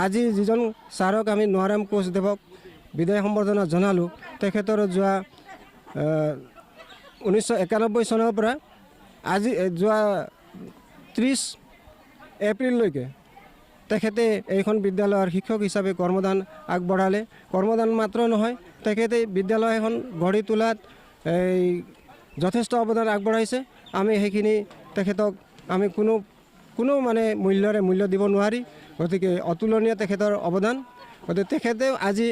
আজি যিজন ছাৰক আমি নোৱাৰাম কোচদেৱক বিদায় সম্বৰ্ধনা জনালোঁ তেখেতৰ যোৱা 1991 চনৰ পৰা আজি যোৱা 30 এপ্ৰিললৈকে তেখেতে এইখন বিদ্যালয়ৰ শিক্ষক হিচাপে কৰ্মদান আগবঢ়ালে। কৰ্মদান মাত্ৰ নহয়, তেখেতে বিদ্যালয়খন গঢ়ি তোলাত এই যথেষ্ট অৱদান আগবঢ়াইছে। আমি সেইখিনি তেখেতক আমি কোনো মানে মূল্য দিব নোৱাৰি। গতিকে অতুলনীয় তেখেতৰ অৱদান। গতিকে তেখেতেও আজি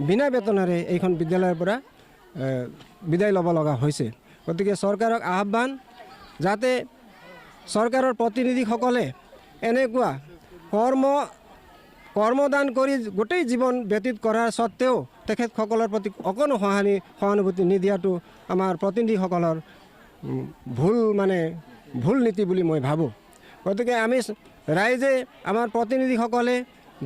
বিনা বেতনেৰে এইখন বিদ্যালয়ৰ পৰা বিদায় ল'ব লগা হৈছে। গতিকে চৰকাৰক আহ্বান, যাতে চৰকাৰৰ প্ৰতিনিধিসকলে এনেকুৱা কৰ্মদান কৰি গোটেই জীৱন ব্যতীত কৰাৰ স্বত্তেও তেখেতসকলৰ প্ৰতি অকণো সহানুভূতি নিদিয়াটো আমাৰ প্ৰতিনিধিসকলৰ ভুল নীতি বুলি মই ভাবোঁ। গতিকে আমি ৰাইজে আমাৰ প্ৰতিনিধিসকলে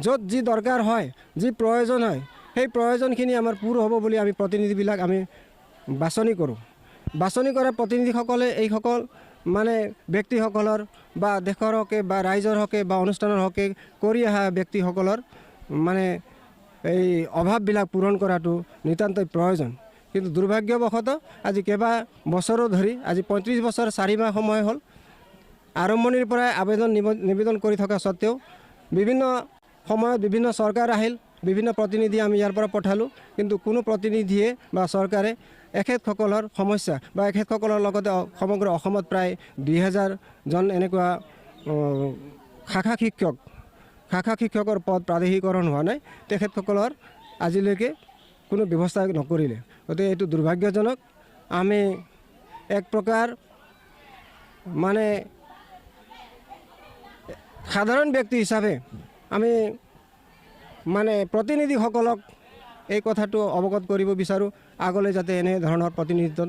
য'ত যি দৰকাৰ হয়, যি প্ৰয়োজন হয়, সেই প্ৰয়োজনখিনি আমাৰ পূৰ হ'ব বুলি আমি প্ৰতিনিধিবিলাক আমি বাছনি কৰোঁ। বাছনি কৰা প্ৰতিনিধিসকলে এইসকল মানে ব্যক্তিসকলৰ বা দেশৰ হকে বা ৰাইজৰ হকে বা অনুষ্ঠানৰ হকে কৰি অহা ব্যক্তিসকলৰ মানে এই অভাৱবিলাক পূৰণ কৰাটো নিতান্তই প্ৰয়োজন। কিন্তু দুৰ্ভাগ্যবশতঃ আজি কেইবা বছৰো ধৰি, আজি 35 বছৰ 4 মাহ সময় হ'ল আৰম্ভণিৰ পৰাই আবেদন নিবেদন কৰি থকা স্বত্তেও বিভিন্ন সময়ত বিভিন্ন চৰকাৰ আহিল, বিভিন্ন প্ৰতিনিধি আমি ইয়াৰ পৰা পঠালোঁ, কিন্তু কোনো প্ৰতিনিধিয়ে বা চৰকাৰে এখেতসকলৰ সমস্যা বা এখেতসকলৰ লগতে সমগ্ৰ অসমত প্ৰায় 2000জন এনেকুৱা শাখা শিক্ষকৰ পদ প্ৰাদেশিকৰণ হোৱা নাই, তেখেতসকলৰ আজিলৈকে কোনো ব্যৱস্থা নকৰিলে। গতিকে এইটো দুৰ্ভাগ্যজনক। আমি এক প্ৰকাৰ মানে সাধাৰণ ব্যক্তি হিচাপে আমি মানে প্ৰতিনিধিসকলক এই কথাটো অৱগত কৰিব বিচাৰোঁ, আগলৈ যাতে এনেধৰণৰ প্ৰতিনিধিত্ব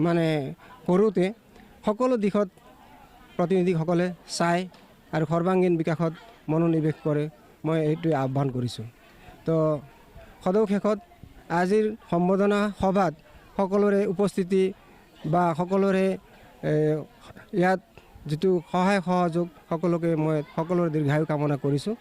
মানে কৰোঁতে সকলো দিশত প্ৰতিনিধিসকলে চায় আৰু সৰ্বাংগীন বিকাশত মনোনিৱেশ কৰে, মই এইটোৱে আহ্বান কৰিছোঁ। তো সদৌ শেষত আজিৰ সম্বোধনা সভাত সকলোৰে উপস্থিতি বা সকলোৰে ইয়াত যিটো সহায় সহযোগ সকলোকে মই সকলোৰে দীৰ্ঘায়ু কামনা কৰিছোঁ।